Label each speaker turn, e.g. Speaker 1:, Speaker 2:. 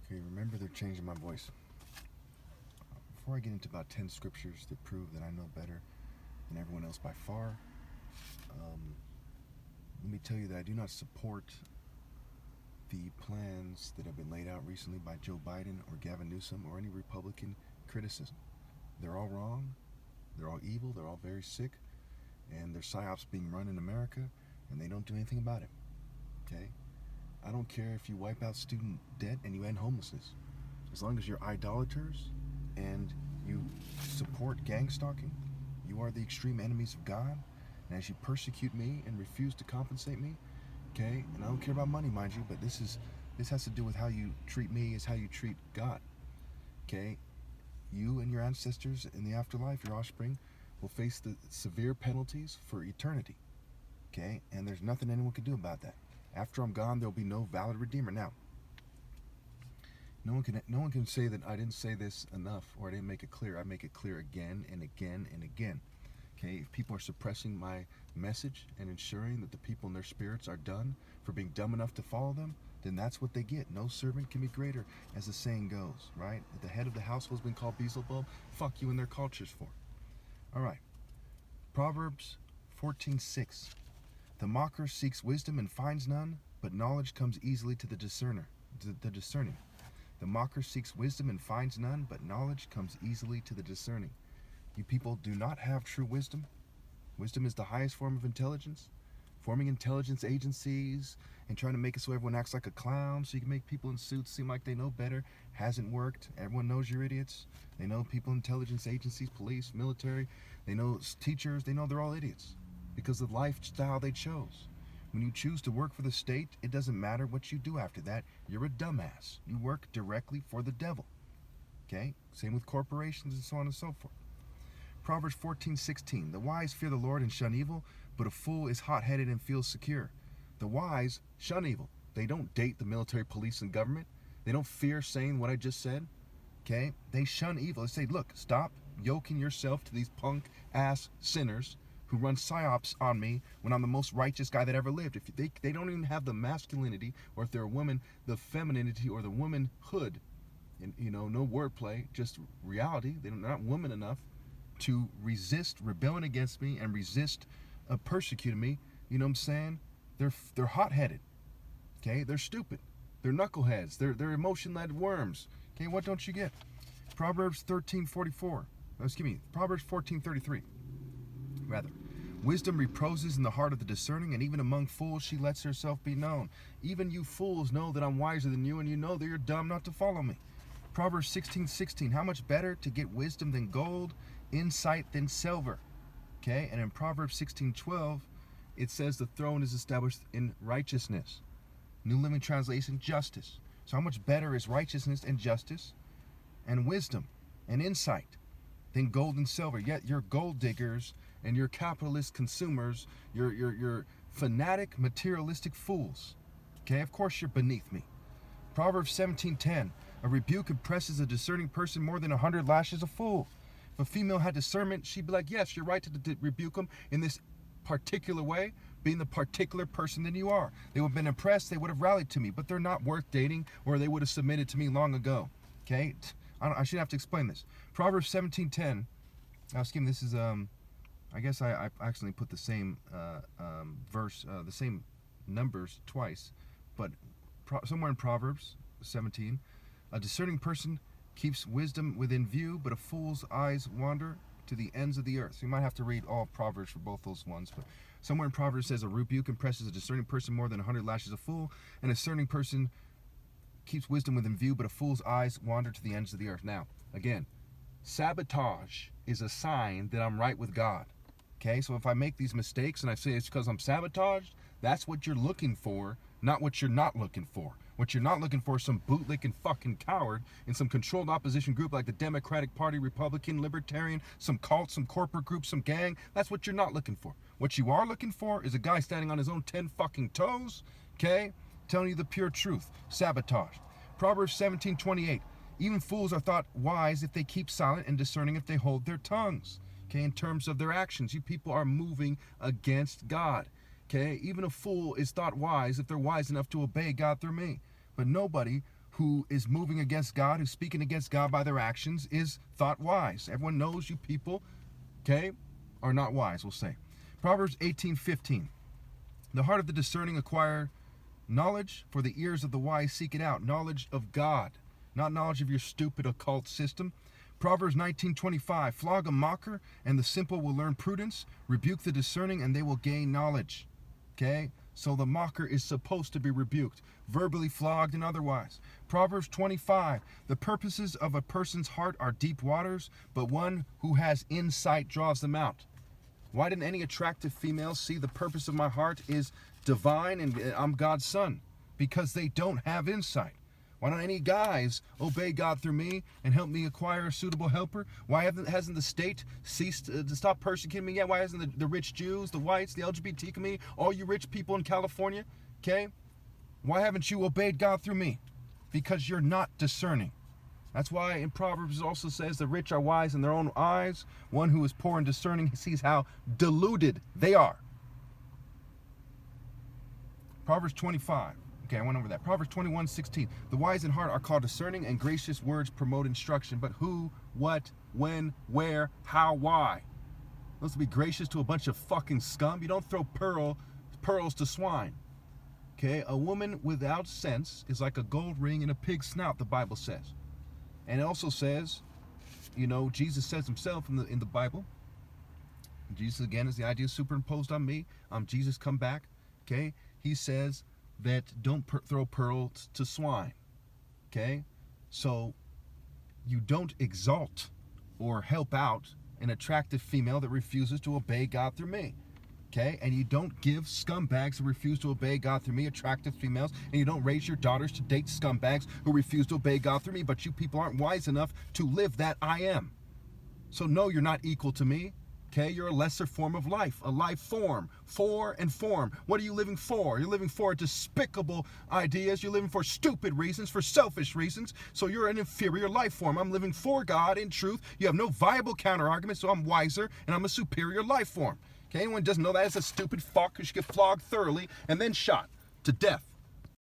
Speaker 1: Okay, remember they're changing my voice. Before I get into about 10 scriptures that prove that I know better than everyone else by far, let me tell you that I do not support the plans that have been laid out recently by Joe Biden or Gavin Newsom or any Republican criticism. They're all wrong, they're all evil, they're all very sick, and there's psyops being run in America, and they don't do anything about it. Okay? I don't care if you wipe out student debt and you end homelessness. As long as you're idolaters and you support gang stalking, you are the extreme enemies of God. And as you persecute me and refuse to compensate me, okay, and I don't care about money, mind you, but this has to do with how you treat me is how you treat God. Okay? You and your ancestors in the afterlife, your offspring, will face the severe penalties for eternity. Okay? And there's nothing anyone can do about that. After I'm gone, there'll be no valid redeemer. Now, no one can say that I didn't say this enough or I didn't make it clear. I make it clear again and again and again. Okay, if people are suppressing my message and ensuring that the people in their spirits are done for being dumb enough to follow them, then that's what they get. No servant can be greater, as the saying goes, right? If the head of the household has been called Beelzebub, fuck you and their cultures for. All right, Proverbs 14:6. The mocker seeks wisdom and finds none, but knowledge comes easily to the discerning. The mocker seeks wisdom and finds none, but knowledge comes easily to the discerning. You people do not have true wisdom. Wisdom is the highest form of intelligence. Forming intelligence agencies and trying to make it so everyone acts like a clown so you can make people in suits seem like they know better hasn't worked. Everyone knows you're idiots. They know people in intelligence agencies, police, military. They know teachers. They know they're all idiots because of the lifestyle they chose. When you choose to work for the state, it doesn't matter what you do after that. You're a dumbass. You work directly for the devil. Okay? Same with corporations and so on and so forth. Proverbs 14:16. The wise fear the Lord and shun evil, but a fool is hot-headed and feels secure. The wise shun evil. They don't date the military, police, and government. They don't fear saying what I just said. Okay? They shun evil. They say, look, stop yoking yourself to these punk-ass sinners who run psyops on me when I'm the most righteous guy that ever lived. If they don't even have the masculinity, or if they're a woman, the femininity or the womanhood, and no wordplay, just reality. They're not woman enough to resist rebelling against me and resist persecuting me. You know what I'm saying? They're hot-headed. Okay, they're stupid. They're knuckleheads. They're emotion-led worms. Okay, what don't you get? Proverbs 13:44. Proverbs 14:33. Rather, wisdom reposes in the heart of the discerning, and even among fools she lets herself be known. Even you fools know that I'm wiser than you, and you know that you're dumb not to follow me. Proverbs 16:16. How much better to get wisdom than gold, insight than silver. Okay, and in Proverbs 16:12, it says the throne is established in righteousness. New Living Translation, justice. So how much better is righteousness and justice and wisdom and insight than gold and silver? Yet you're gold diggers and you're capitalist consumers. You're fanatic, materialistic fools. Okay, of course you're beneath me. Proverbs 17:10. A rebuke impresses a discerning person more than 100 lashes a fool. If a female had discernment, she'd be like, yes, you're right to rebuke them in this particular way, being the particular person that you are. They would have been impressed, they would have rallied to me, but they're not worth dating, or they would have submitted to me long ago. Okay? I shouldn't have to explain this. Proverbs 17:10. This is, I guess I accidentally put the same verse, the same numbers twice, but somewhere in Proverbs 17, a discerning person keeps wisdom within view, but a fool's eyes wander to the ends of the earth. So you might have to read all Proverbs for both those ones, but somewhere in Proverbs says a rebuke impresses a discerning person more than 100 lashes a fool, and a discerning person keeps wisdom within view, but a fool's eyes wander to the ends of the earth. Now, again, sabotage is a sign that I'm right with God. Okay, so if I make these mistakes and I say it's because I'm sabotaged, that's what you're looking for, not what you're not looking for. What you're not looking for is some bootlicking fucking coward in some controlled opposition group like the Democratic Party, Republican, Libertarian, some cult, some corporate group, some gang. That's what you're not looking for. What you are looking for is a guy standing on his own 10 fucking toes, okay, telling you the pure truth. Sabotage. Proverbs 17:28. Even fools are thought wise if they keep silent, and discerning if they hold their tongues. Okay, in terms of their actions, you people are moving against God. Okay, even a fool is thought wise if they're wise enough to obey God through me. But nobody who is moving against God, who's speaking against God by their actions, is thought wise. Everyone knows you people, okay, are not wise, we'll say. Proverbs 18:15. The heart of the discerning acquire knowledge, for the ears of the wise seek it out. Knowledge of God, not knowledge of your stupid occult system. Proverbs 19:25. Flog a mocker, and the simple will learn prudence. Rebuke the discerning, and they will gain knowledge. Okay? So the mocker is supposed to be rebuked, verbally flogged and otherwise. Proverbs 25. The purposes of a person's heart are deep waters, but one who has insight draws them out. Why didn't any attractive females see the purpose of my heart is divine and I'm God's son? Because they don't have insight. Why don't any guys obey God through me and help me acquire a suitable helper? Why hasn't the state ceased to stop persecuting me yet? Why hasn't the rich Jews, the whites, the LGBT community, all you rich people in California, okay? Why haven't you obeyed God through me? Because you're not discerning. That's why in Proverbs it also says the rich are wise in their own eyes. One who is poor and discerning sees how deluded they are. Proverbs 25. Okay, I went over that. Proverbs 21:16. The wise in heart are called discerning, and gracious words promote instruction. But who, what, when, where, how, why? Let's be gracious to a bunch of fucking scum. You don't throw pearls to swine. Okay, a woman without sense is like a gold ring in a pig's snout, the Bible says. And it also says, you know, Jesus says himself in the Bible. Jesus, again, is the idea superimposed on me. Jesus come back. Okay, he says that don't throw pearls to swine. Okay, so you don't exalt or help out an attractive female that refuses to obey God through me. Okay, and you don't give scumbags who refuse to obey God through me attractive females, and you don't raise your daughters to date scumbags who refuse to obey God through me. But you people aren't wise enough to live that I am. So no, you're not equal to me. Okay, you're a lesser form of life, a life form, form. What are you living for? You're living for despicable ideas. You're living for stupid reasons, for selfish reasons. So you're an inferior life form. I'm living for God in truth. You have no viable counter argument, so I'm wiser and I'm a superior life form. Okay, anyone who doesn't know that is a stupid fuck who should get flogged thoroughly and then shot to death.